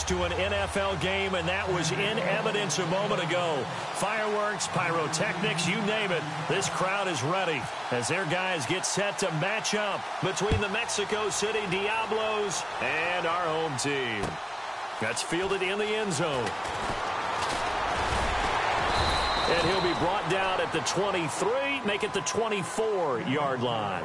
fans to an NFL game, and that was in evidence a moment ago. Fireworks, pyrotechnics, you name it. This crowd is ready as their guys get set to match up between the Mexico City Diablos and our home team. That's fielded in the end zone. And he'll be brought down at the 23, make it the 24-yard line.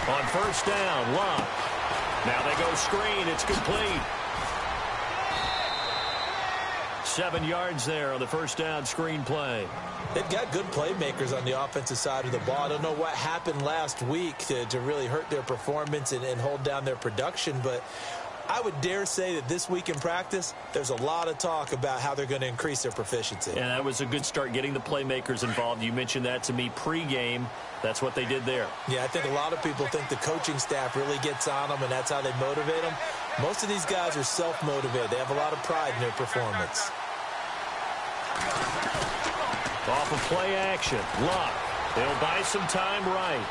On first down, Locke. Now they go screen. It's complete. 7 yards there on the first down screen play. They've got good playmakers on the offensive side of the ball. I don't know what happened last week to really hurt their performance and hold down their production, but I would dare say that this week in practice, there's a lot of talk about how they're going to increase their proficiency. And that was a good start, getting the playmakers involved. You mentioned that to me pregame. That's what they did there. Yeah, I think a lot of people think the coaching staff really gets on them, and that's how they motivate them. Most of these guys are self-motivated. They have a lot of pride in their performance. Off of play action, Locke. They'll buy some time right.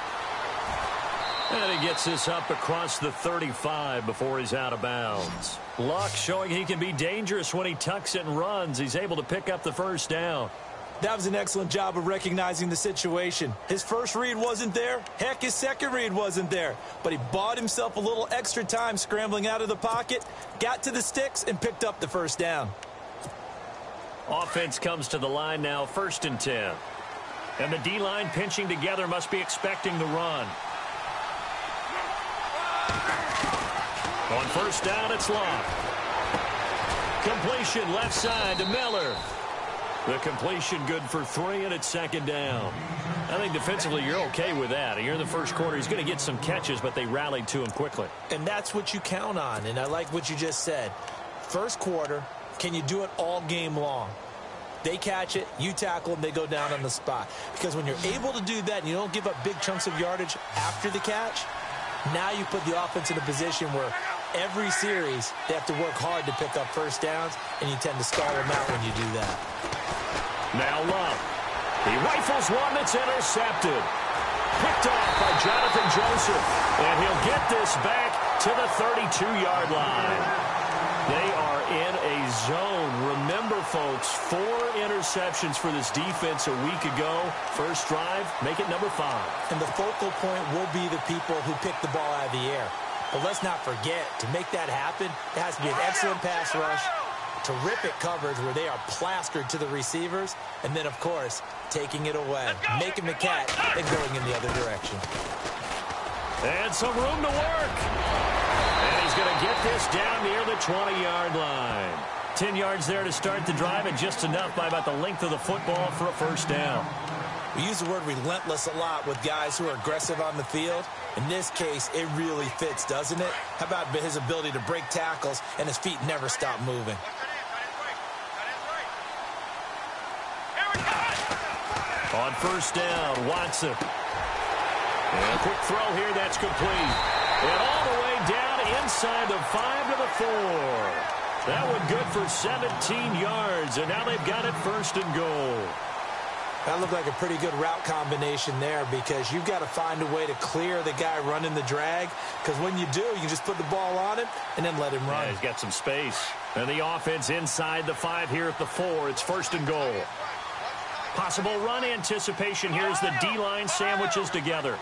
And he gets this up across the 35 before he's out of bounds. Locke showing he can be dangerous when he tucks it and runs. He's able to pick up the first down. That was an excellent job of recognizing the situation. His first read wasn't there. Heck, his second read wasn't there. But he bought himself a little extra time scrambling out of the pocket, got to the sticks, and picked up the first down. Offense comes to the line now, 1st and 10. And the D-line pinching together must be expecting the run. On first down, it's Locke. Completion left side to Miller. The completion good for 3, and it's 2nd down. I think defensively you're okay with that. Here in the first quarter, he's going to get some catches, but they rallied to him quickly. And that's what you count on, and I like what you just said. First quarter, can you do it all game long? They catch it, you tackle them, they go down on the spot. Because when you're able to do that and you don't give up big chunks of yardage after the catch, now you put the offense in a position where every series they have to work hard to pick up first downs, and you tend to stall them out when you do that. Now Love. He rifles one that's intercepted. Picked off by Jonathan Joseph. And he'll get this back to the 32-yard line. They are in a zone. Remember, folks, 4 interceptions for this defense a week ago. First drive, make it number 5. And the focal point will be the people who pick the ball out of the air. But let's not forget, to make that happen, it has to be an excellent pass rush, terrific coverage where they are plastered to the receivers, and then, of course, taking it away, making the catch, and going in the other direction. And some room to work. And he's going to get this down near the 20-yard line. 10 yards there to start the drive, and just enough by about the length of the football for a first down. We use the word relentless a lot with guys who are aggressive on the field. In this case, it really fits, doesn't it? How about his ability to break tackles and his feet never stop moving? On first down, Watson. And a quick throw here, that's complete. And all the way down inside the 5 to the 4. That one good for 17 yards, and now they've got it 1st and goal. That looked like a pretty good route combination there, because you've got to find a way to clear the guy running the drag, because when you do, you can just put the ball on him and then let him run. Yeah, he's got some space. And the offense inside the 5 here at the 4. It's 1st and goal. Possible run anticipation. Here's the D-line sandwiches together.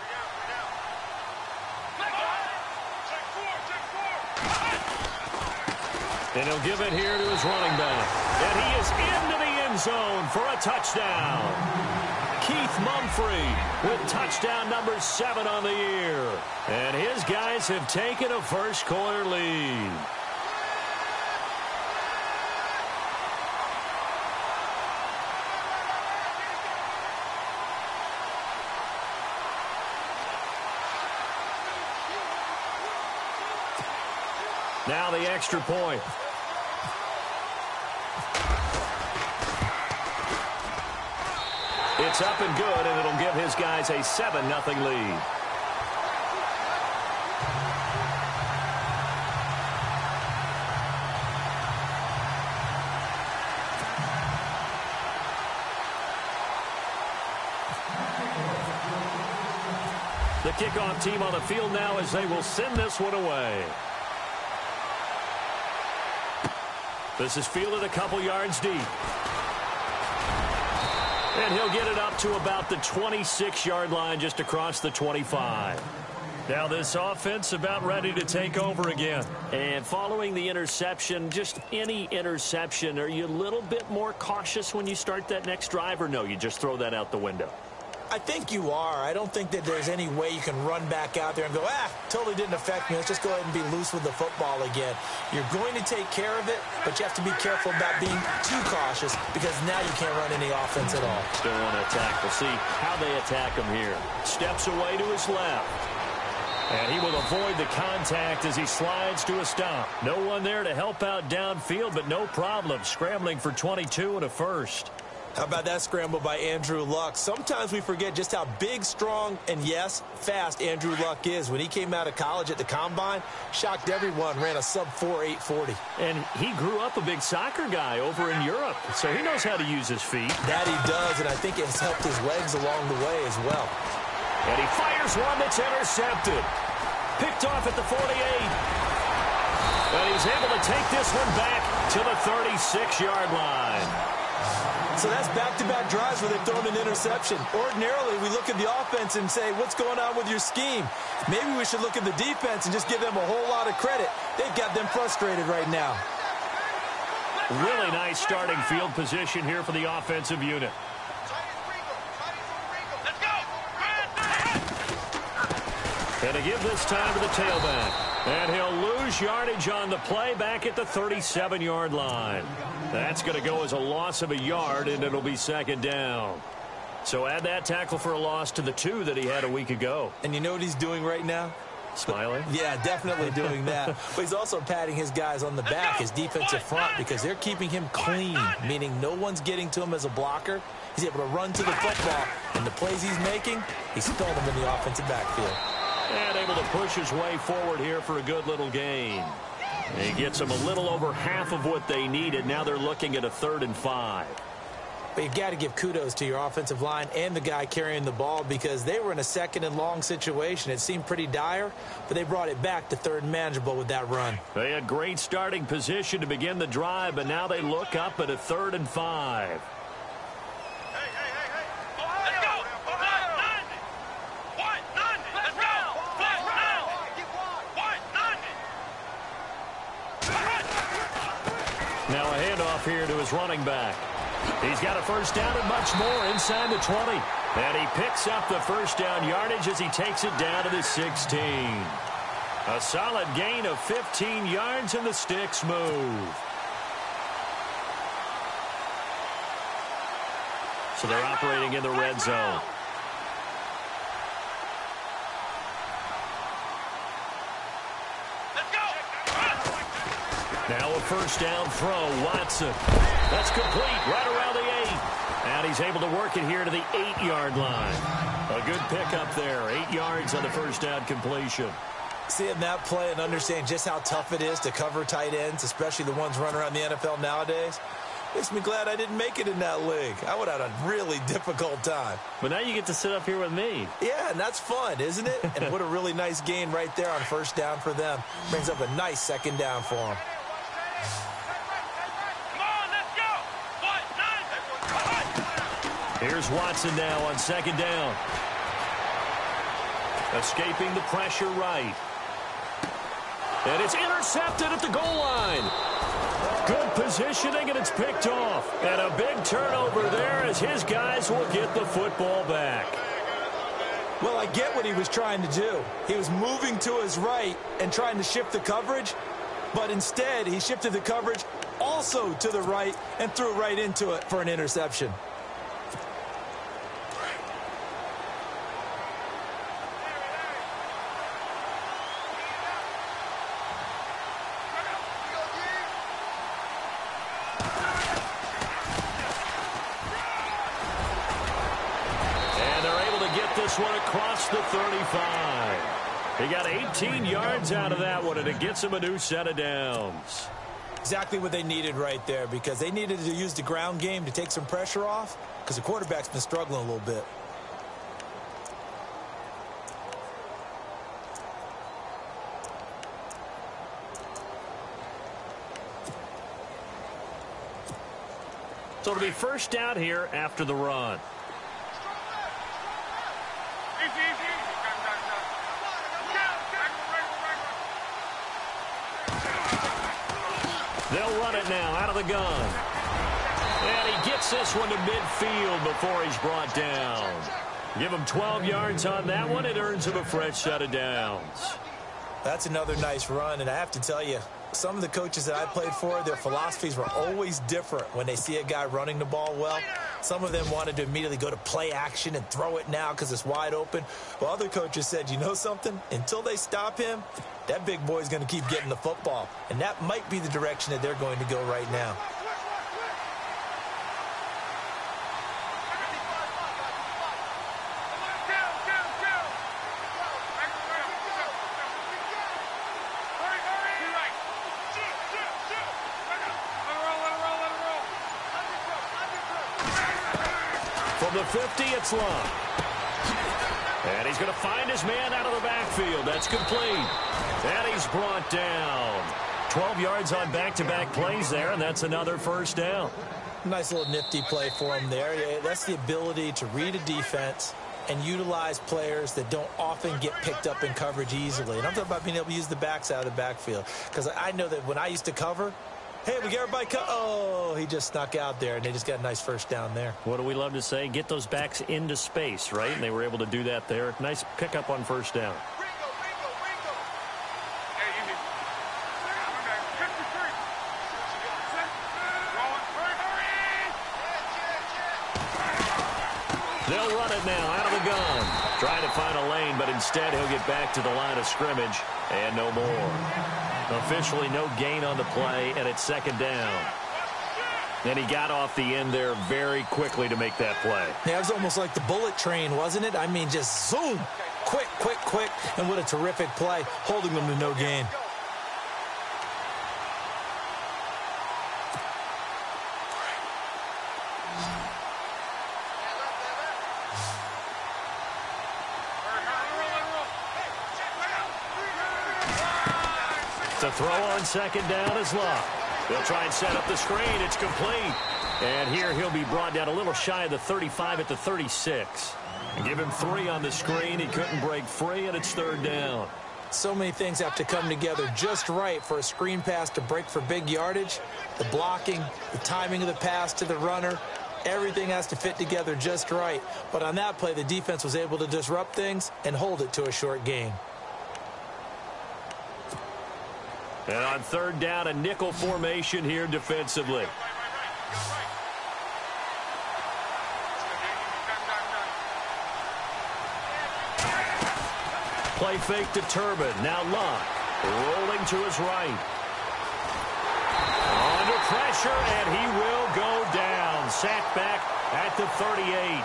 And he'll give it here to his running back. And he is into the end zone for a touchdown. Keith Mumphrey with touchdown number 7 on the year. And his guys have taken a first quarter lead. Now the extra point. It's up and good, and it'll give his guys a 7-0 lead. The kickoff team on the field now as they will send this one away. This is fielded a couple yards deep. And he'll get it up to about the 26-yard line, just across the 25. Now this offense about ready to take over again. And following the interception, just any interception, are you a little bit more cautious when you start that next drive, or no, you just throw that out the window? I think you are. I don't think that there's any way you can run back out there and go, totally didn't affect me. Let's just go ahead and be loose with the football again. You're going to take care of it, but you have to be careful about being too cautious because now you can't run any offense at all. Still want to attack. We'll see how they attack him here. Steps away to his left. And he will avoid the contact as he slides to a stop. No one there to help out downfield, but no problem. Scrambling for 22 and a first. How about that scramble by Andrew Luck? Sometimes we forget just how big, strong, and, yes, fast Andrew Luck is. When he came out of college at the Combine, shocked everyone, ran a sub-4 840. And he grew up a big soccer guy over in Europe, so he knows how to use his feet. That he does, and I think it's helped his legs along the way as well. And he fires one that's intercepted. Picked off at the 48. And he's able to take this one back to the 36-yard line. So that's back-to-back drives where they've thrown an interception. Ordinarily, we look at the offense and say, what's going on with your scheme? Maybe we should look at the defense and just give them a whole lot of credit. They've got them frustrated right now. Really nice starting field position here for the offensive unit. And to give this time to the tailback. And he'll lose yardage on the play back at the 37-yard line. That's going to go as a loss of a yard, and it'll be second down. So add that tackle for a loss to the 2 that he had a week ago. And you know what he's doing right now? Smiling? Yeah, definitely doing that. But he's also patting his guys on the back, his defensive front, because they're keeping him clean, meaning no one's getting to him as a blocker. He's able to run to the football, and the plays he's making, he's throwing them in the offensive backfield. And able to push his way forward here for a good little gain. He gets them a little over half of what they needed. Now they're looking at a 3rd and 5. But you've got to give kudos to your offensive line and the guy carrying the ball because they were in a 2nd and long situation. It seemed pretty dire, but they brought it back to 3rd and manageable with that run. They had great starting position to begin the drive, but now they look up at a 3rd and 5. Now a handoff here to his running back. He's got a first down and much more inside the 20. And he picks up the first down yardage as he takes it down to the 16. A solid gain of 15 yards, and the sticks move. So they're operating in the red zone. Now a first down throw, Watson. That's complete right around the 8. And he's able to work it here to the 8-yard line. A good pickup there, 8 yards on the first down completion. Seeing that play and understand just how tough it is to cover tight ends, especially the ones running around the NFL nowadays, makes me glad I didn't make it in that league. I would have had a really difficult time. But now you get to sit up here with me. Yeah, and that's fun, isn't it? And what a really nice gain right there on first down for them. Brings up a nice second down for them. Here's Watson now on second down. Escaping the pressure right. And it's intercepted at the goal line. Good positioning, and it's picked off. And a big turnover there as his guys will get the football back. Well, I get what he was trying to do. He was moving to his right and trying to shift the coverage, but instead he shifted the coverage also to the right and threw right into it for an interception. this one across the 35. He got 18 yards out of that one, and it gets him a new set of downs. Exactly what they needed right there, because they needed to use the ground game to take some pressure off, because the quarterback's been struggling a little bit. So it'll be first down here after the run. They'll run it now out of the gun. And he gets this one to midfield before he's brought down. Give him 12 yards on that one. It earns him a fresh set of downs. That's another nice run, and I have to tell you, some of the coaches that I played for, their philosophies were always different when they see a guy running the ball well. Some of them wanted to immediately go to play action and throw it now because it's wide open. While other coaches said, you know something? Until they stop him, that big boy's going to keep getting the football. And that might be the direction that they're going to go right now. From the 50, it's Love. And he's going to find his man out of the backfield. That's complete. And he's brought down. 12 yards on back-to-back plays there, and that's another first down. Nice little nifty play for him there. Yeah, that's the ability to read a defense and utilize players that don't often get picked up in coverage easily. And I'm talking about being able to use the backs out of the backfield. Because I know that when I used to cover, hey, we get everybody oh, he just snuck out there, and they just got a nice first down there. What do we love to say? Get those backs into space, right? And they were able to do that there. Nice pickup on first down. They'll run it now out of the gun. Trying to find a lane, but instead he'll get back to the line of scrimmage and no more. Officially no gain on the play, and it's second down. And he got off the end there very quickly to make that play. Yeah, it was almost like the bullet train, wasn't it? I mean, just zoom. Quick, quick, quick. And what a terrific play, holding them to no gain. The throw on second down is Love. They'll try and set up the screen. It's complete. And here he'll be brought down a little shy of the 35 at the 36. And give him 3 on the screen. He couldn't break free, and it's third down. So many things have to come together just right for a screen pass to break for big yardage. The blocking, the timing of the pass to the runner, everything has to fit together just right. But on that play, the defense was able to disrupt things and hold it to a short gain. And on third down, a nickel formation here defensively. Play fake to Turbin. Now Luck rolling to his right. Under pressure, and he will go down. Sacked back at the 38.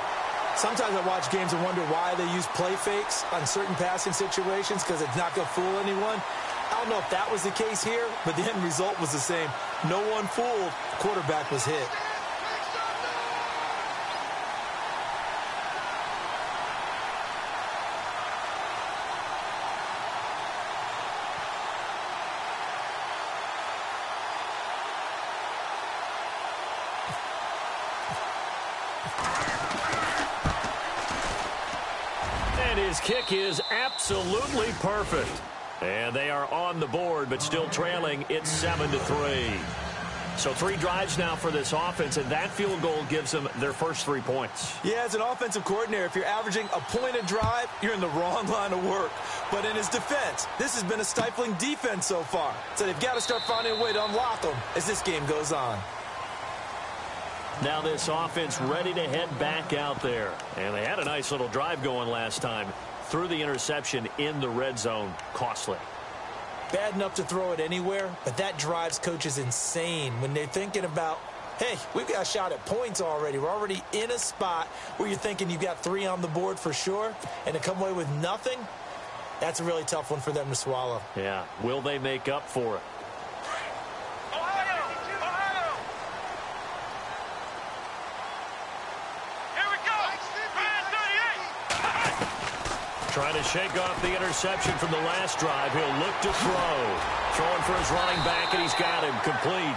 Sometimes I watch games and wonder why they use play fakes on certain passing situations, because it's not going to fool anyone. I don't know if that was the case here, but the end result was the same. No one fooled. The quarterback was hit. And his kick is absolutely perfect. And they are on the board, but still trailing. It's 7-3. So 3 drives now for this offense, and that field goal gives them their first 3 points. Yeah, as an offensive coordinator, if you're averaging a point a drive, you're in the wrong line of work. But in his defense, this has been a stifling defense so far. So they've got to start finding a way to unlock them as this game goes on. Now this offense ready to head back out there. And they had a nice little drive going last time. Threw the interception in the red zone. Costly. Bad enough to throw it anywhere, but that drives coaches insane when they're thinking about, hey, we've got a shot at points already. We're already in a spot where you're thinking you've got 3 on the board for sure, and to come away with nothing, that's a really tough one for them to swallow. Yeah, will they make up for it? Trying to shake off the interception from the last drive. He'll look to throw. Throwing for his running back, and he's got him complete.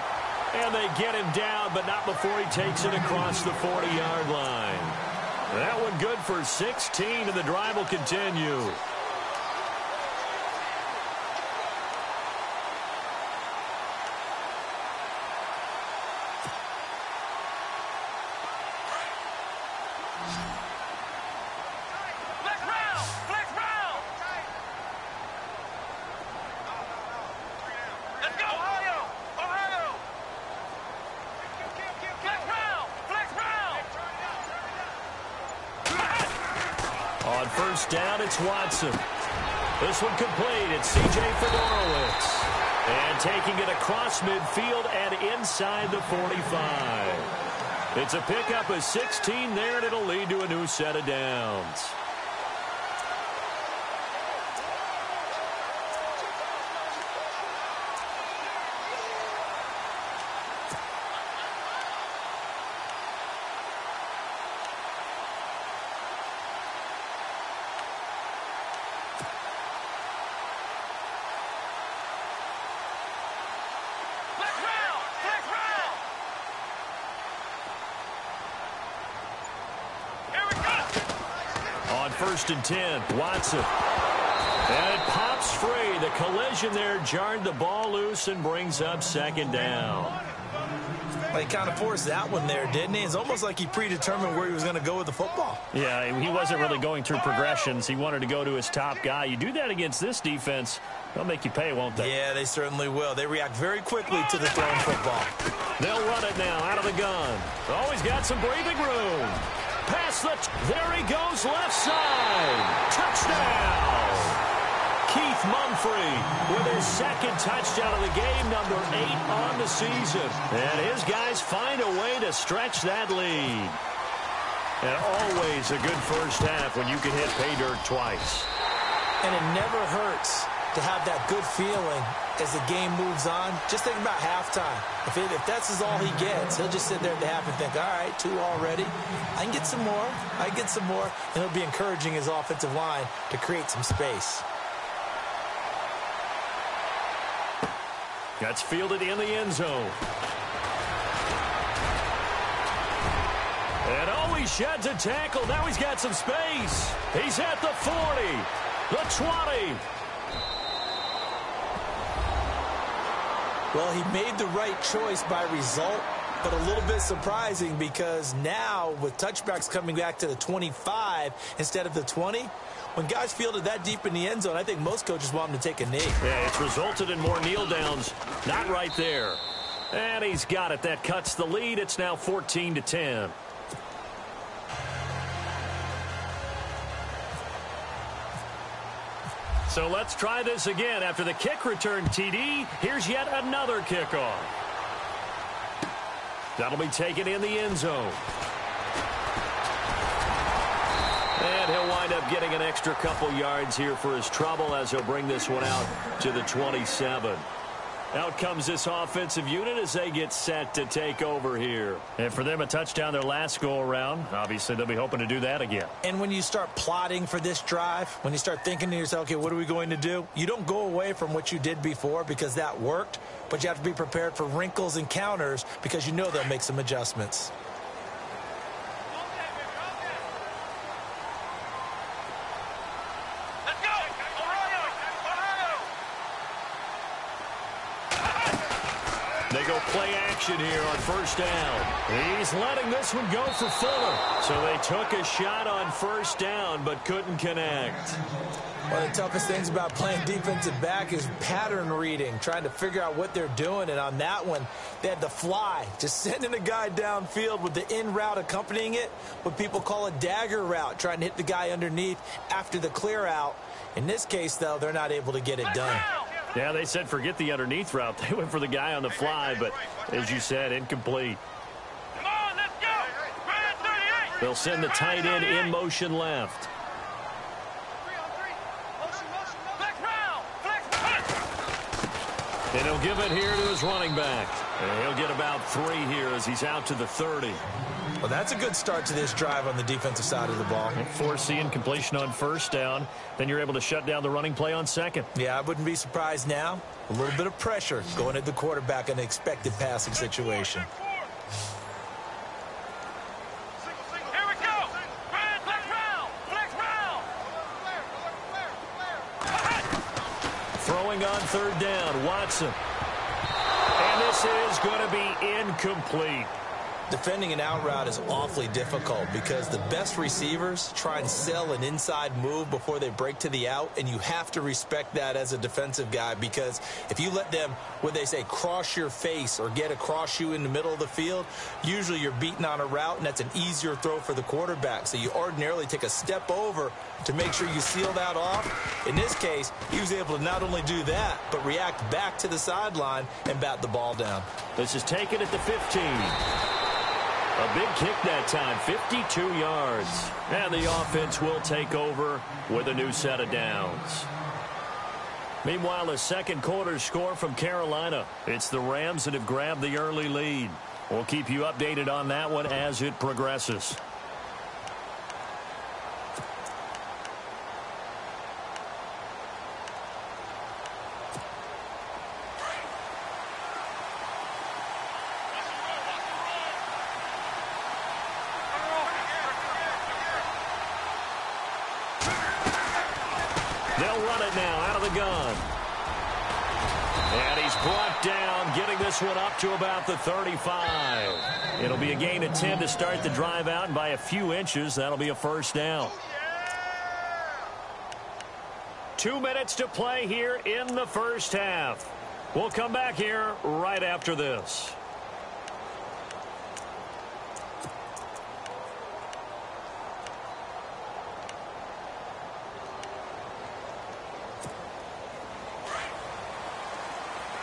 And they get him down, but not before he takes it across the 40-yard line. That one good for 16, and the drive will continue. On first down, it's Watson. This one complete. It's C.J. Fedorowicz. And taking it across midfield and inside the 45. It's a pickup of 16 there, and it'll lead to a new set of downs. First and 10, Watson. And it pops free. The collision there jarred the ball loose and brings up second down. Well, he kind of forced that one there, didn't he? It's almost like he predetermined where he was going to go with the football. Yeah, he wasn't really going through progressions. He wanted to go to his top guy. You do that against this defense, they'll make you pay, won't they? Yeah, they certainly will. They react very quickly to the thrown football. They'll run it now out of the gun. Always got some breathing room. Pass there he goes, left side. Touchdown. Keith Mumphrey with his second touchdown of the game, number 8 on the season. And his guys find a way to stretch that lead. And always a good first half when you can hit pay dirt twice. And it never hurts to have that good feeling as the game moves on. Just think about halftime. If that's all he gets, he'll just sit there at the half and think, all right, 2 already. I can get some more. I can get some more. And he'll be encouraging his offensive line to create some space. That's fielded in the end zone. And he sheds a tackle. Now he's got some space. He's at the 40, the 20. Well, he made the right choice by result, but a little bit surprising because now with touchbacks coming back to the 25 instead of the 20, when guys fielded that deep in the end zone, I think most coaches want him to take a knee. Yeah, it's resulted in more kneel downs. Not right there. And he's got it. That cuts the lead. It's now 14-10. So let's try this again. After the kick return TD, here's yet another kickoff. That'll be taken in the end zone. And he'll wind up getting an extra couple yards here for his trouble as he'll bring this one out to the 27. Out comes this offensive unit as they get set to take over here. And for them, a touchdown their last go-around. Obviously, they'll be hoping to do that again. And when you start plotting for this drive, when you start thinking to yourself, okay, what are we going to do? You don't go away from what you did before because that worked, but you have to be prepared for wrinkles and counters because you know they'll make some adjustments. They go play action here on first down. He's letting this one go for Fuller. So they took a shot on first down but couldn't connect. One of the toughest things about playing defensive back is pattern reading, trying to figure out what they're doing. And on that one, they had the fly, just sending a guy downfield with the in route accompanying it, what people call a dagger route, trying to hit the guy underneath after the clear out. In this case, though, they're not able to get it done. Yeah, they said forget the underneath route. They went for the guy on the fly, but as you said, incomplete. They'll send the tight end in motion left. And he'll give it here to his running back. And he'll get about 3 here as he's out to the 30. Well, that's a good start to this drive on the defensive side of the ball. Forcing completion on first down. Then you're able to shut down the running play on second. Yeah, I wouldn't be surprised now. A little bit of pressure going at the quarterback in an expected passing situation. Throwing on third down, Watson. And this is going to be incomplete. Defending an out route is awfully difficult because the best receivers try and sell an inside move before they break to the out, and you have to respect that as a defensive guy, because if you let them, what they say, cross your face or get across you in the middle of the field, usually you're beaten on a route, and that's an easier throw for the quarterback. So you ordinarily take a step over to make sure you seal that off. In this case, he was able to not only do that, but react back to the sideline and bat the ball down. This is taken at the 15. A big kick that time, 52 yards. And the offense will take over with a new set of downs. Meanwhile, a second quarter score from Carolina. It's the Rams that have grabbed the early lead. We'll keep you updated on that one as it progresses. Gun. And he's brought down, getting this one up to about the 35. It'll be a gain of 10 to start the drive out, and by a few inches, that'll be a first down. 2 minutes to play here in the first half. We'll come back here right after this.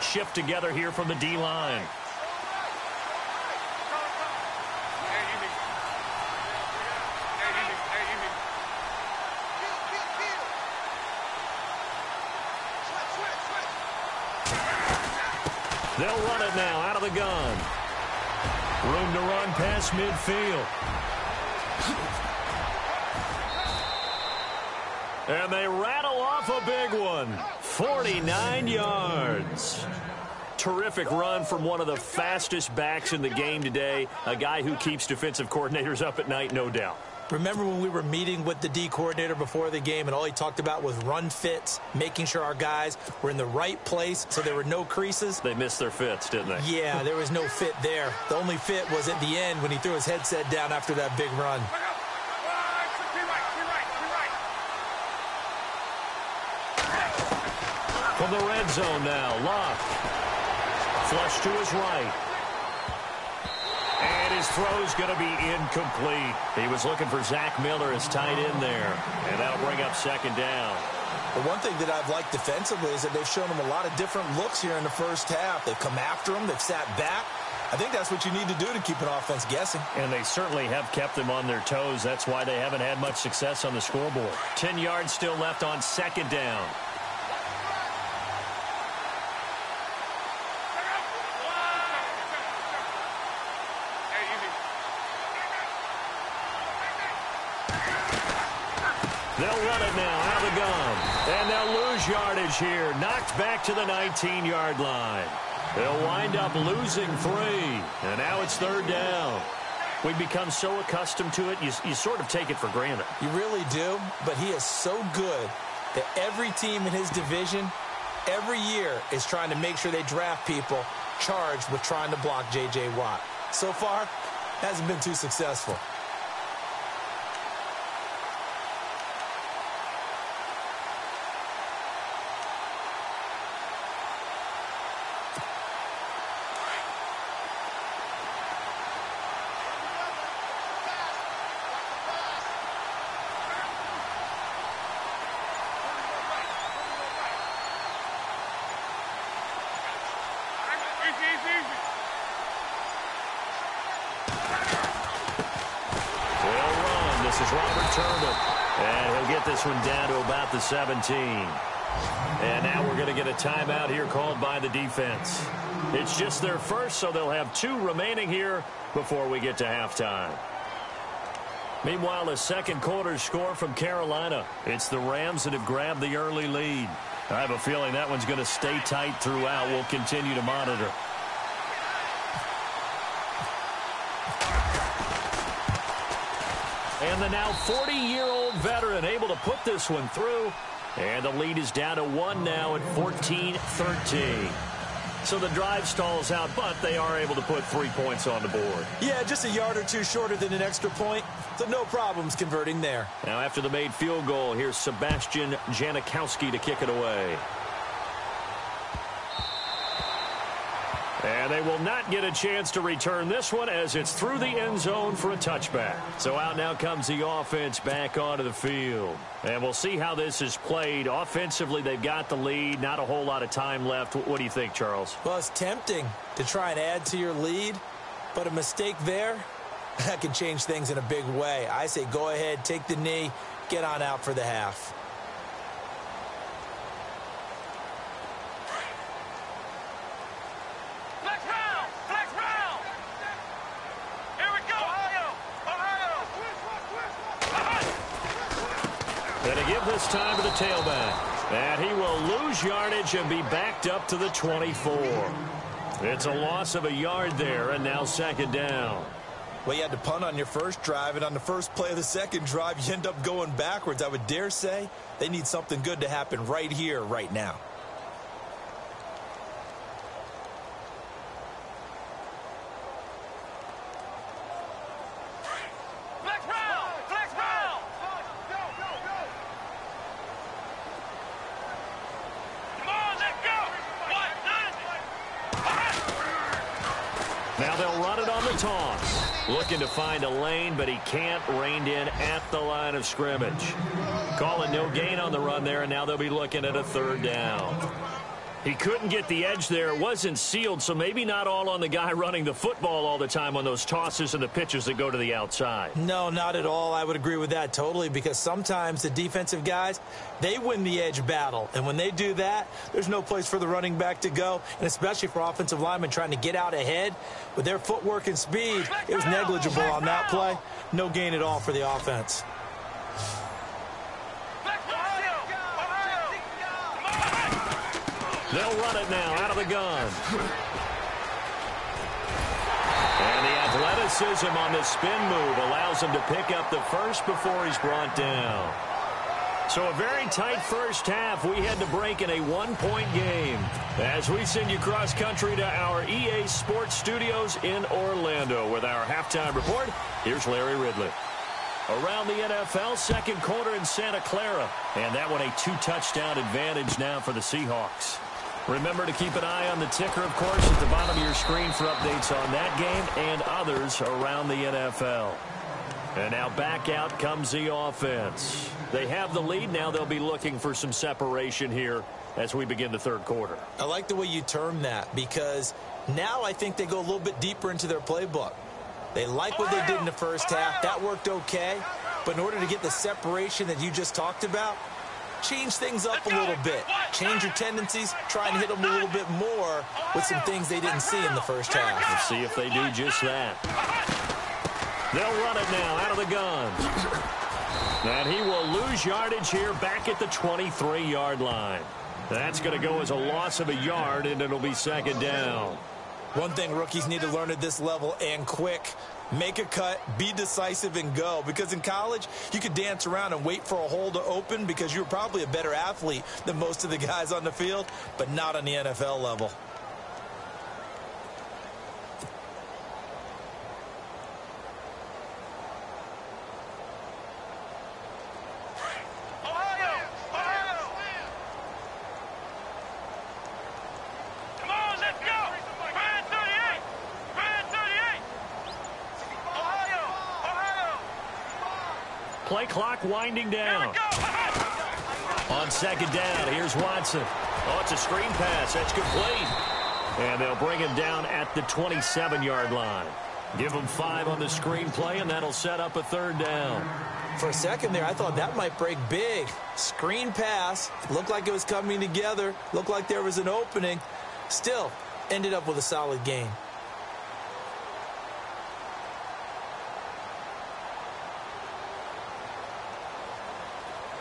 Shift together here from the D-line. They'll run it now out of the gun. Room to run past midfield. And they rattle off a big one. 49 yards. Terrific run from one of the fastest backs in the game today. A guy who keeps defensive coordinators up at night, no doubt. Remember when we were meeting with the D coordinator before the game, and all he talked about was run fits, making sure our guys were in the right place so there were no creases? They missed their fits, didn't they? Yeah, there was no fit there. The only fit was at the end when he threw his headset down after that big run. From the red zone now, Locke. Flush to his right. And his throw's going to be incomplete. He was looking for Zach Miller as tight end there. And that'll bring up second down. The one thing that I've liked defensively is that they've shown him a lot of different looks here in the first half. They've come after him. They've sat back. I think that's what you need to do to keep an offense guessing. And they certainly have kept them on their toes. That's why they haven't had much success on the scoreboard. 10 yards still left on second down. They'll run it now out of the gun. And they'll lose yardage here. Knocked back to the 19-yard line. They'll wind up losing 3. And now it's third down. We've become so accustomed to it, you sort of take it for granted. You really do, but he is so good that every team in his division, every year, is trying to make sure they draft people charged with trying to block J.J. Watt. So far, hasn't been too successful. is Robert Turman. And he'll get this one down to about the 17. And now we're going to get a timeout here called by the defense. It's just their first, so they'll have 2 remaining here before we get to halftime. Meanwhile, the second quarter score from Carolina. It's the Rams that have grabbed the early lead. I have a feeling that one's going to stay tight throughout. We'll continue to monitor. And the now 40-year-old veteran able to put this one through. And the lead is down to 1 now at 14-13. So the drive stalls out, but they are able to put 3 points on the board. Yeah, just a yard or 2 shorter than an extra point, so no problems converting there. Now after the made field goal, here's Sebastian Janikowski to kick it away. And they will not get a chance to return this one as it's through the end zone for a touchback. So out now comes the offense back onto the field. And we'll see how this is played. Offensively, they've got the lead. Not a whole lot of time left. What do you think, Charles? Well, it's tempting to try and add to your lead, but a mistake there, that can change things in a big way. I say go ahead, take the knee, get on out for the half. This time to the tailback. And he will lose yardage and be backed up to the 24. It's a loss of a yard there, and now second down. Well, you had to punt on your first drive, and on the first play of the second drive, you end up going backwards. I would dare say they need something good to happen right here, right now. Now they'll run it on the toss. Looking to find a lane, but he can't. Reined in at the line of scrimmage. Call it no gain on the run there, and now they'll be looking at a third down. He couldn't get the edge there. It wasn't sealed, so maybe not all on the guy running the football all the time on those tosses and the pitches that go to the outside. No, not at all. I would agree with that totally, because sometimes the defensive guys, they win the edge battle. And when they do that, there's no place for the running back to go, and especially for offensive linemen trying to get out ahead. With their footwork and speed, it was negligible on that play. No gain at all for the offense. They'll run it now out of the gun. And the athleticism on the spin move allows him to pick up the first before he's brought down. So a very tight first half. We had to break in a one-point game. As we send you cross-country to our EA Sports Studios in Orlando with our halftime report, here's Larry Ridley. Around the NFL, second quarter in Santa Clara. And that one a 2-touchdown advantage now for the Seahawks. Remember to keep an eye on the ticker, of course, at the bottom of your screen for updates on that game and others around the NFL. And now back out comes the offense. They have the lead. Now they'll be looking for some separation here as we begin the third quarter. I like the way you term that, because now I think they go a little bit deeper into their playbook. They like what they did in the first half. That worked okay. But in order to get the separation that you just talked about, change things up a little bit. Change your tendencies. Try and hit them a little bit more with some things they didn't see in the first half. Let's see if they do just that. They'll run it now out of the gun. And he will lose yardage here back at the 23-yard line. That's going to go as a loss of a yard, and it'll be second down. One thing rookies need to learn at this level, and quick, make a cut, be decisive, and go. Because in college, you could dance around and wait for a hole to open because you're probably a better athlete than most of the guys on the field, but not on the NFL level. Play clock winding down. On second down, here's Watson. Oh, it's a screen pass. That's complete. And they'll bring him down at the 27-yard line. Give him 5 on the screen play, and that'll set up a third down. For a second there, I thought that might break big. Screen pass. Looked like it was coming together. Looked like there was an opening. Still, ended up with a solid gain.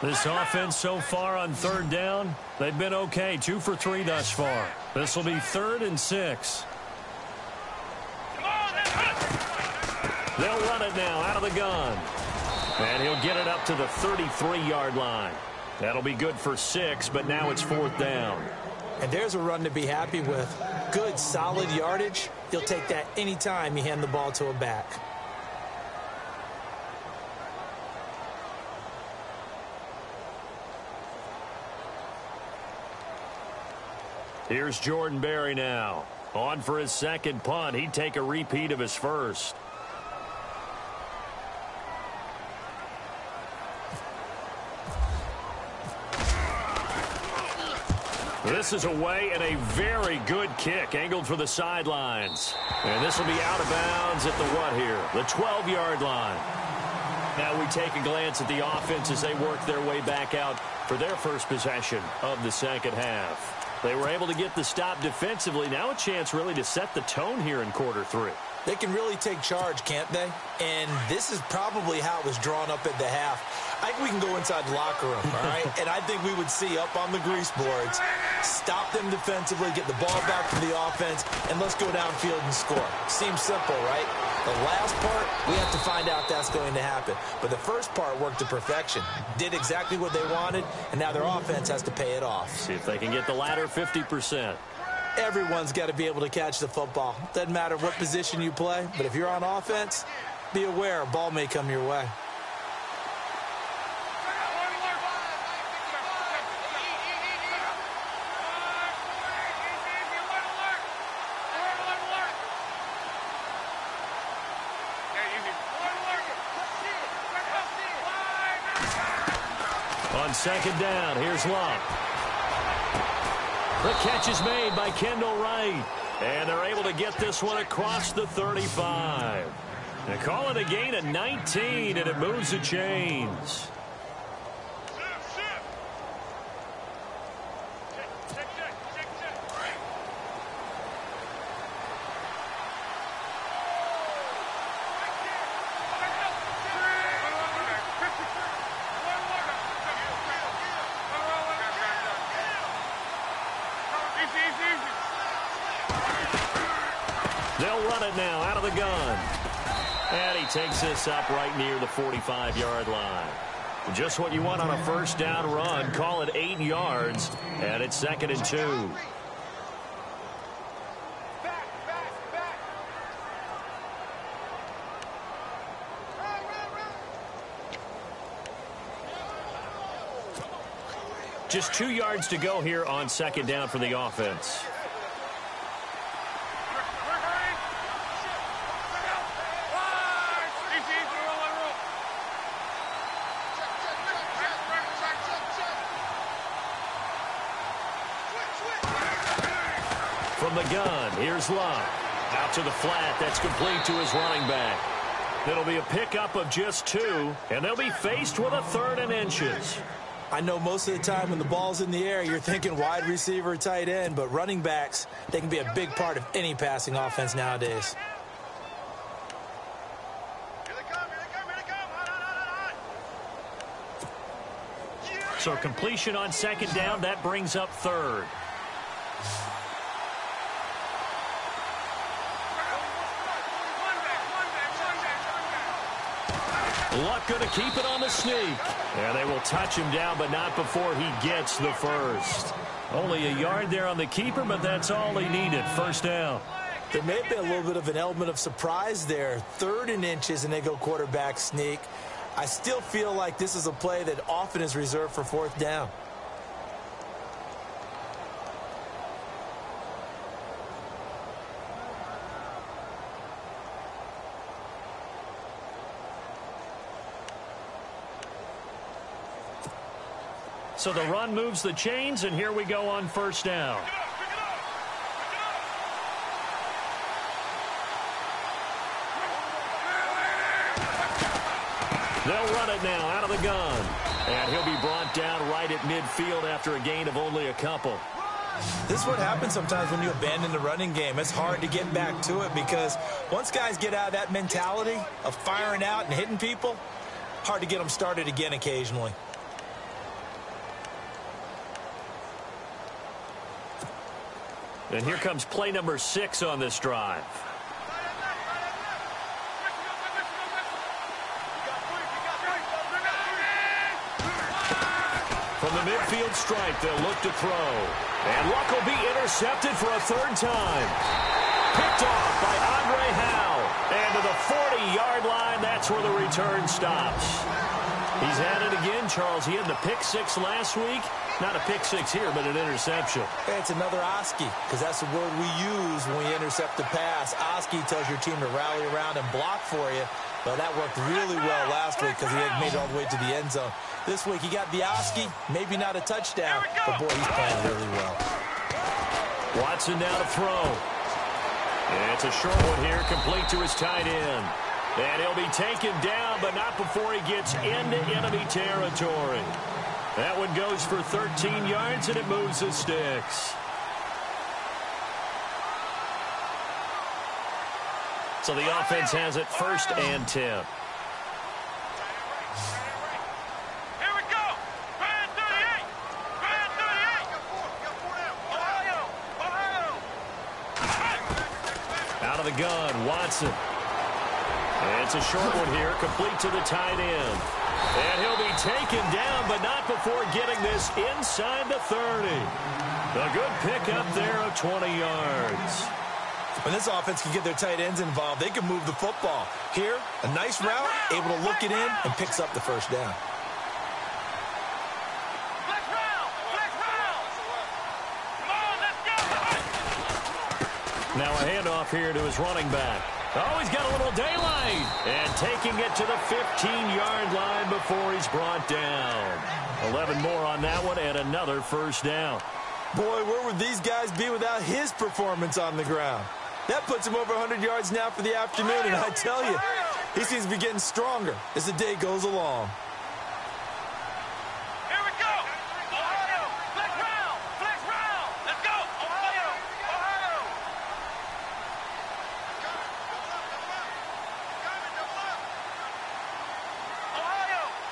This offense so far on third down, they've been okay. 2 for 3 thus far. This will be 3rd and 6. They'll run it now out of the gun. And he'll get it up to the 33-yard line. That'll be good for 6, but now it's 4th down. And there's a run to be happy with. Good, solid yardage. You'll take that anytime you hand the ball to a back. Here's Jordan Berry now. On for his second punt. He'd take a repeat of his first. This is away and a very good kick angled for the sidelines. And this will be out of bounds at the what here? The 12-yard line. Now we take a glance at the offense as they work their way back out for their first possession of the second half. They were able to get the stop defensively. Now a chance really to set the tone here in quarter 3. They can really take charge, can't they? And this is probably how it was drawn up at the half. I think we can go inside the locker room, all right? And I think we would see up on the grease boards, stop them defensively, get the ball back to the offense, and let's go downfield and score. Seems simple, right? The last part, we have to find out that's going to happen. But the first part worked to perfection. Did exactly what they wanted, and now their offense has to pay it off. See if they can get the latter 50%. Everyone's got to be able to catch the football. Doesn't matter what position you play, but if you're on offense, be aware a ball may come your way. On second down, here's Love. The catch is made by Kendall Wright. And they're able to get this one across the 35. They call it a gain of 19, and it moves the chains. They'll run it now out of the gun. And he takes this up right near the 45-yard line. Just what you want on a first down run. Call it 8 yards, and it's 2nd and 2. Just 2 yards to go here on second down for the offense. From the gun, here's Love. Out to the flat, that's complete to his running back. It'll be a pickup of just 2, and they'll be faced with a 3rd and inches. I know most of the time when the ball's in the air, you're thinking wide receiver, tight end, but running backs, they can be a big part of any passing offense nowadays. So completion on second down, that brings up 3rd. Luck going to keep it on the sneak. And they will touch him down, but not before he gets the first. Only a yard there on the keeper, but that's all he needed. First down. There may have been a little bit of an element of surprise there. 3rd and inches, and they go quarterback sneak. I still feel like this is a play that often is reserved for 4th down. So the run moves the chains, and here we go on first down. They'll run it now out of the gun. And he'll be brought down right at midfield after a gain of only a couple. This is what happens sometimes when you abandon the running game. It's hard to get back to it because once guys get out of that mentality of firing out and hitting people, hard to get them started again occasionally. And here comes play number 6 on this drive. From the midfield stripe, they'll look to throw. And luck will be intercepted for a third time. Picked off by Andre Howe. And to the 40-yard line, that's where the return stops. He's at it again, Charles. He had the pick 6 last week. Not a pick 6 here, but an interception. Hey, it's another Oski, because that's the word we use when we intercept the pass. Oski tells your team to rally around and block for you. But that worked really well last week because he had made it all the way to the end zone. This week he got the Oski, maybe not a touchdown, but boy, he's playing really well. Watson now to throw. And it's a short one here, complete to his tight end. And he'll be taken down, but not before he gets into enemy territory. That one goes for 13 yards, and it moves the sticks. So the offense has it 1st and 10. Here we go. Brand 38. Brand 38. Ohio. Out of the gun, Watson. And it's a short one here, complete to the tight end. And he'll be taken down, but not before getting this inside the 30. A good pickup there of 20 yards. When this offense can get their tight ends involved, they can move the football. Here, a nice route, able to look it in, and picks up the first down. Flex round. Flex round. Come on, let's go. Now a handoff here to his running back. Oh, he's got a little daylight. And taking it to the 15-yard line before he's brought down. 11 more on that one and another first down. Boy, where would these guys be without his performance on the ground? That puts him over 100 yards now for the afternoon, and I tell you, he seems to be getting stronger as the day goes along. Here we go. Ohio. Flex round. Flex round. Let's go. Ohio. Ohio.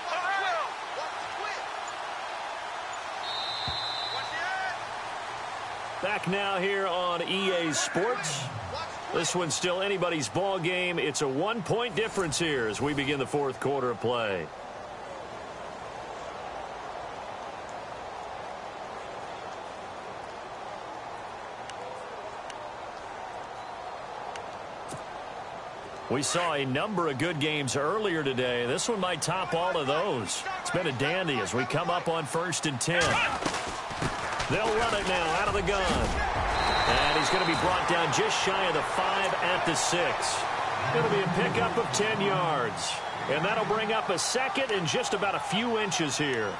Ohio. Ohio. Back now here on EA Sports. This one's still anybody's ball game. It's a 1-point difference here as we begin the 4th quarter of play. We saw a number of good games earlier today. This one might top all of those. It's been a dandy as we come up on 1st and 10. They'll run it now out of the gun. And he's going to be brought down just shy of the 5 at the 6. Going to be a pickup of 10 yards. And that'll bring up a second and just about a few inches here.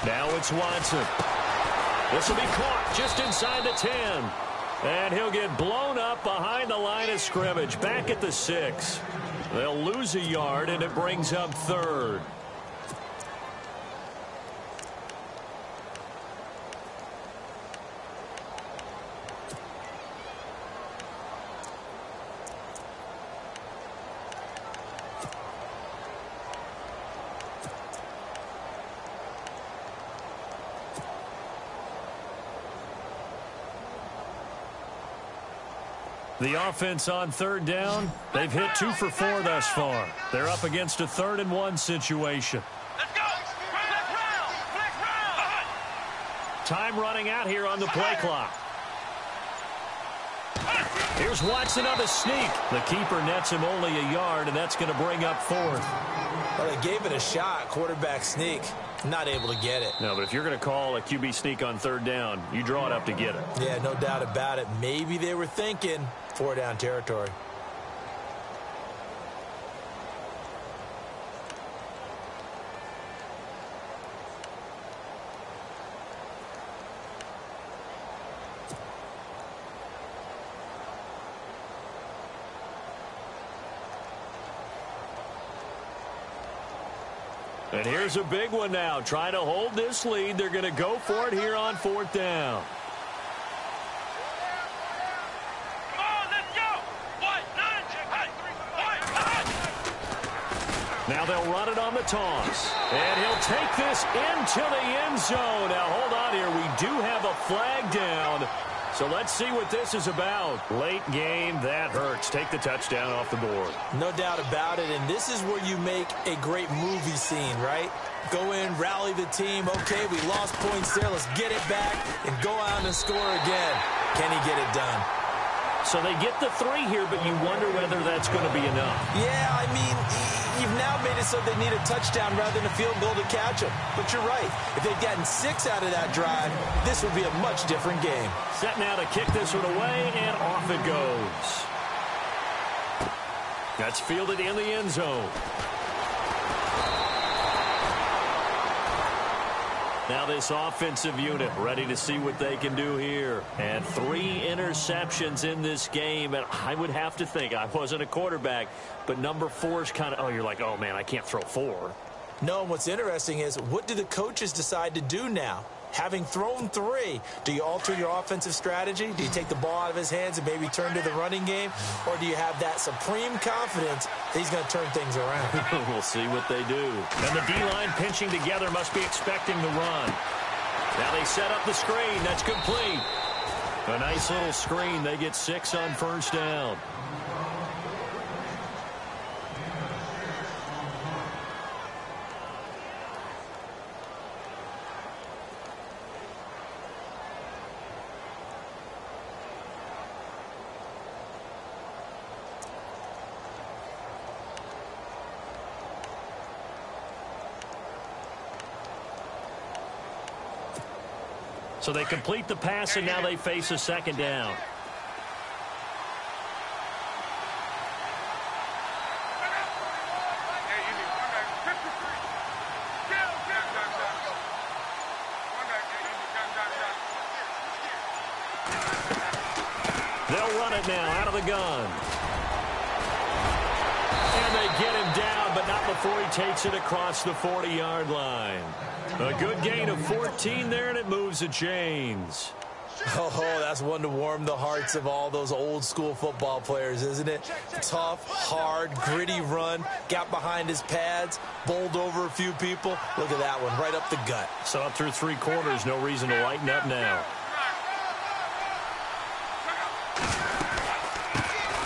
Now it's Watson. This will be caught just inside the 10. And he'll get blown up behind the line of scrimmage, back at the 6. They'll lose a yard, and it brings up 3rd. The offense on 3rd down, they've hit 2 for 4 thus far. They're up against a 3rd and 1 situation. Let's go. Flex round. Flex round. Time running out here on the play clock. Here's Watson on the sneak. The keeper nets him only a yard, and that's going to bring up 4th. Well, they gave it a shot, quarterback sneak. Not able to get it. No, but if you're going to call a QB sneak on third down, you draw it up to get it. Yeah, no doubt about it. Maybe they were thinking 4-down territory. And here's a big one now. Trying to hold this lead. They're going to go for it here on fourth down. Come on, let's go. Now they'll run it on the toss. And he'll take this into the end zone. Now, hold on here. We do have a flag down. So let's see what this is about. Late game, that hurts. Take the touchdown off the board. No doubt about it, and this is where you make a great movie scene, right? Go in, rally the team. Okay, we lost points there. Let's get it back and go out and score again. Can he get it done? So they get the 3 here, but you wonder whether that's going to be enough. Yeah, I mean, you've now made it so they need a touchdown rather than a field goal to catch them. But you're right. If they'd gotten 6 out of that drive, this would be a much different game. Set now to kick this one away, and off it goes. That's fielded in the end zone. Now this offensive unit ready to see what they can do here. And 3 interceptions in this game. And I would have to think, I wasn't a quarterback, but number 4 is kind of, oh, you're like, oh, man, I can't throw 4. No, and what's interesting is, what do the coaches decide to do now? Having thrown 3, do you alter your offensive strategy? Do you take the ball out of his hands and maybe turn to the running game? Or do you have that supreme confidence that he's going to turn things around? We'll see what they do. And the D-line pinching together must be expecting the run. Now they set up the screen. That's complete. A nice little screen. They get 6 on first down. So they complete the pass, and now they face a second down. They'll run it now out of the gun. And they get him down, but not before he takes it across the 40-yard line. A good gain of 14 there, and it moves the chains. Oh, that's one to warm the hearts of all those old-school football players, isn't it? Tough, hard, gritty run, got behind his pads, bowled over a few people. Look at that one, right up the gut. So up through 3 quarters, no reason to lighten up now.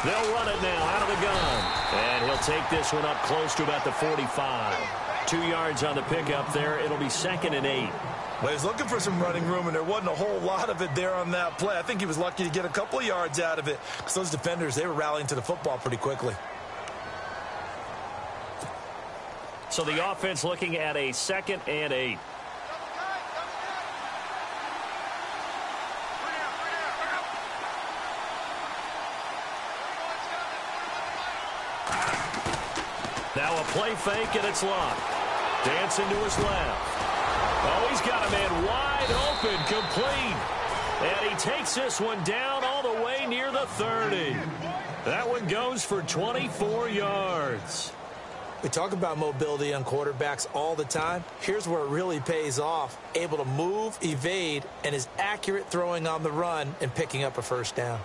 They'll run it now out of the gun. And he'll take this one up close to about the 45. 2 yards on the pickup there. It'll be 2nd and 8. Well, he was looking for some running room, and there wasn't a whole lot of it there on that play. I think he was lucky to get a couple of yards out of it because those defenders, they were rallying to the football pretty quickly. So the offense looking at a 2nd and 8. Now a play fake, and it's locked. Dancing to his left. Oh, he's got a man wide open, complete. And he takes this one down all the way near the 30. That one goes for 24 yards. We talk about mobility on quarterbacks all the time. Here's where it really pays off. Able to move, evade, and is accurate throwing on the run and picking up a first down.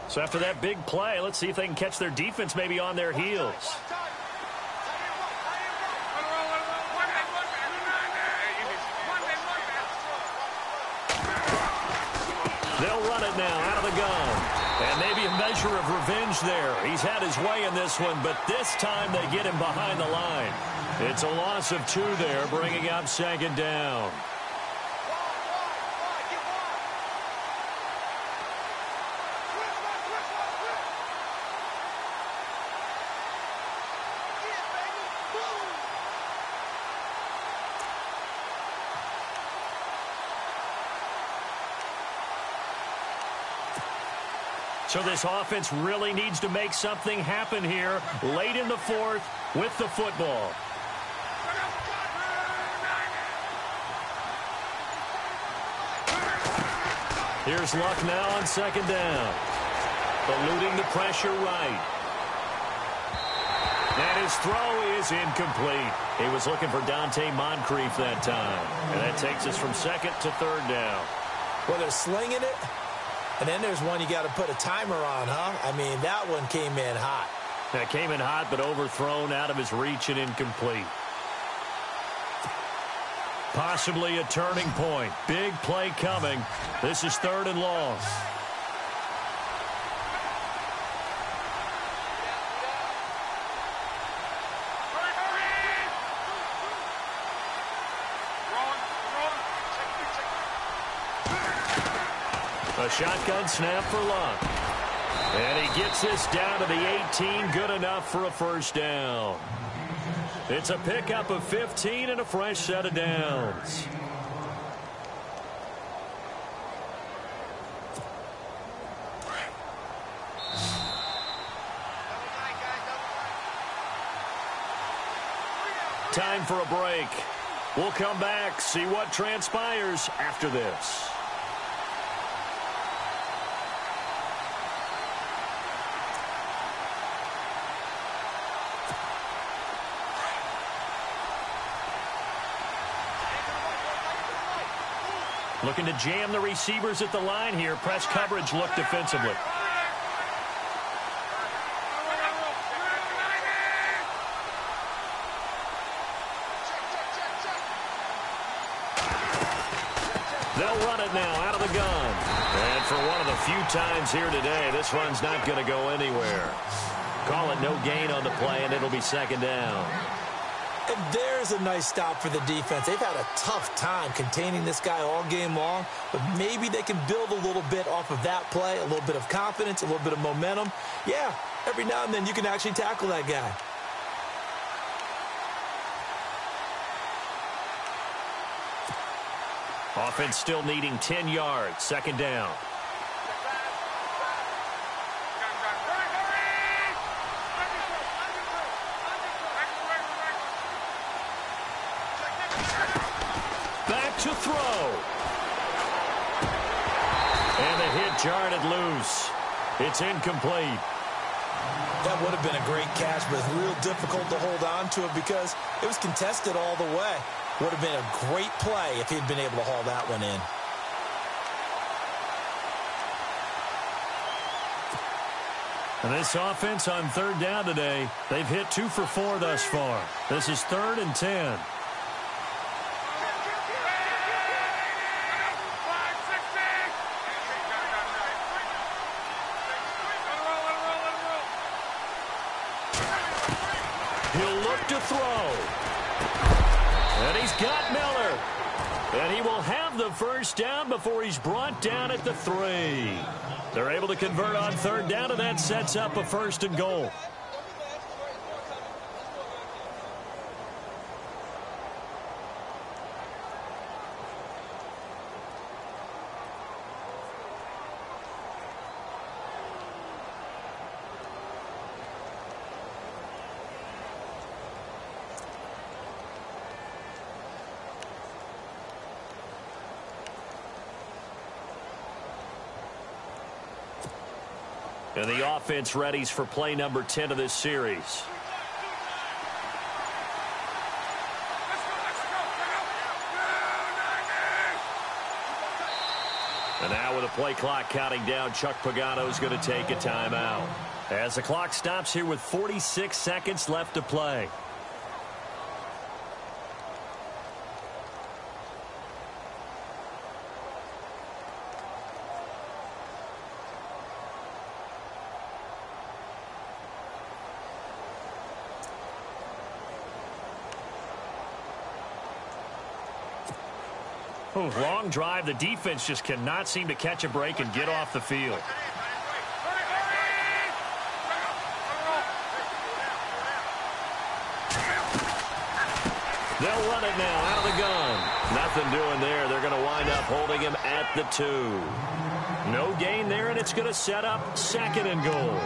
So after that big play, let's see if they can catch their defense maybe on their heels. They'll run it now out of the gun. And maybe a measure of revenge there. He's had his way in this one, but this time they get him behind the line. It's a loss of 2 there, bringing up 2nd down. So this offense really needs to make something happen here late in the fourth with the football. Here's Luck now on second down. Eluding the pressure right. And his throw is incomplete. He was looking for Dante Moncrief that time. And that takes us from second to third down. Well, they're slinging it. And then there's one you got to put a timer on, huh? I mean, that one came in hot. That came in hot, but overthrown out of his reach and incomplete. Possibly a turning point. Big play coming. This is third and long. A shotgun snap for Luck. And he gets this down to the 18, good enough for a first down. It's a pickup of 15 and a fresh set of downs. Time for a break. We'll come back, see what transpires after this. Looking to jam the receivers at the line here. Press coverage look defensively. They'll run it now out of the gun. And for one of the few times here today, this run's not going to go anywhere. Call it no gain on the play, and it'll be second down. And there's a nice stop for the defense. They've had a tough time containing this guy all game long, but maybe they can build a little bit off of that play, a little bit of confidence, a little bit of momentum. Yeah, every now and then you can actually tackle that guy. Offense still needing 10 yards. Second down. Back to throw. And the hit jarred it loose. It's incomplete. That would have been a great catch, but it's real difficult to hold on to it because it was contested all the way. Would have been a great play if he'd been able to haul that one in. And this offense on third down today, they've hit 2 for 4 thus far. This is 3rd and 10. He'll look to throw. And he's got Miller. And he will have the first down before he's brought down at the 3. They're able to convert on third down, and that sets up a 1st and goal. And the offense readies for play number 10 of this series. And now with the play clock counting down, Chuck Pagano's going to take a timeout. As the clock stops here with 46 seconds left to play. Long drive. The defense just cannot seem to catch a break and get off the field. They'll run it now out of the gun. nothing doing there. They're going to wind up holding him at the 2. No gain there, and it's going to set up 2nd and goal.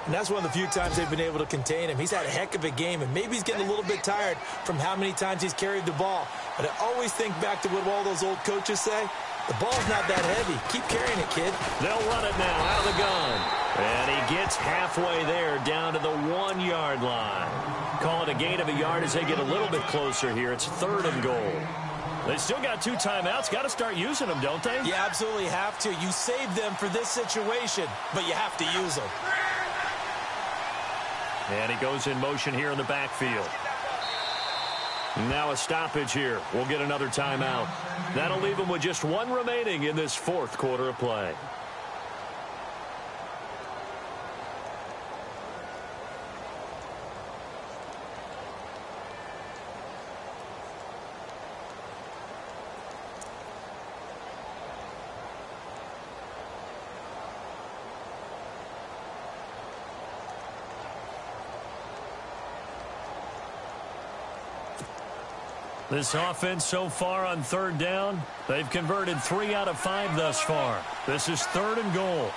And that's one of the few times they've been able to contain him. He's had a heck of a game, and maybe he's getting a little bit tired from how many times he's carried the ball. But I always think back to what all those old coaches say. The ball's not that heavy. Keep carrying it, kid. They'll run it now out of the gun. And he gets halfway there down to the 1-yard line. Call it a gain of a yard as they get a little bit closer here. It's 3rd and goal. They still got 2 timeouts. Got to start using them, don't they? You absolutely have to. You save them for this situation, but you have to use them. And he goes in motion here in the backfield. Now a stoppage here. We'll get another timeout. That'll leave him with just 1 remaining in this 4th quarter of play. This offense so far on 3rd down, they've converted 3 out of 5 thus far. This is 3rd and goal.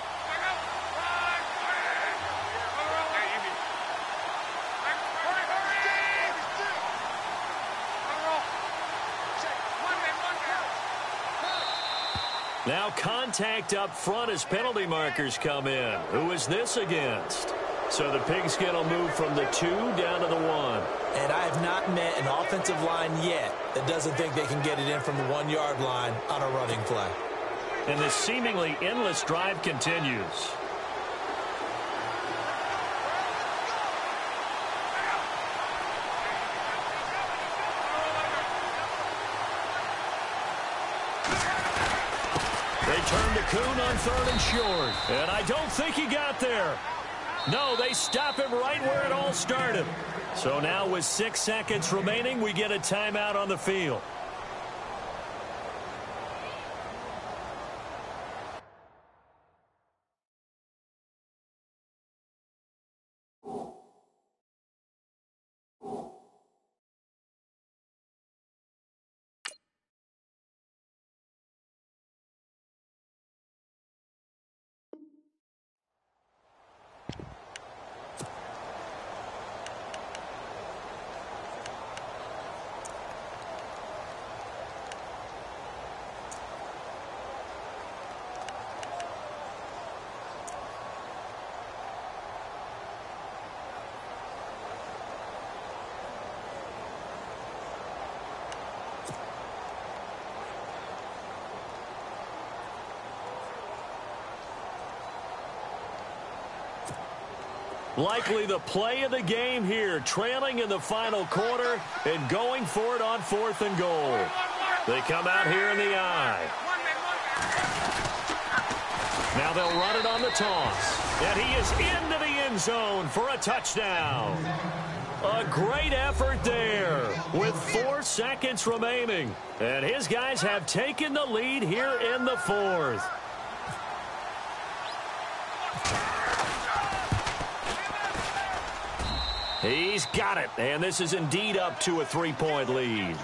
Now contact up front as penalty markers come in. Who is this against? So the Pigskin will move from the 2 down to the 1. And I have not met an offensive line yet that doesn't think they can get it in from the 1-yard line on a running play. And this seemingly endless drive continues. They turn to Kuhn on 3rd and short. And I don't think he got there. No, they stop him right where it all started. So now with 6 seconds remaining, we get a timeout on the field. Likely the play of the game here, trailing in the final quarter and going for it on 4th and goal. They come out here in the eye. Now they'll run it on the toss. And he is into the end zone for a touchdown. A great effort there with 4 seconds remaining. And his guys have taken the lead here in the 4th. He's got it, and this is indeed up to a 3-point lead.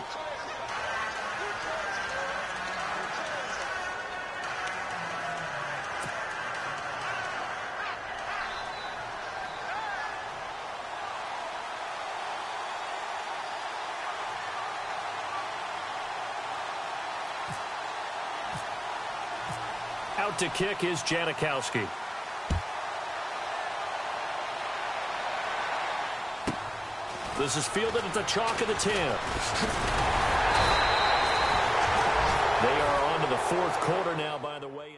Out to kick is Janikowski. This is fielded at the chalk of the 10. They are on to the 4th quarter now, by the way.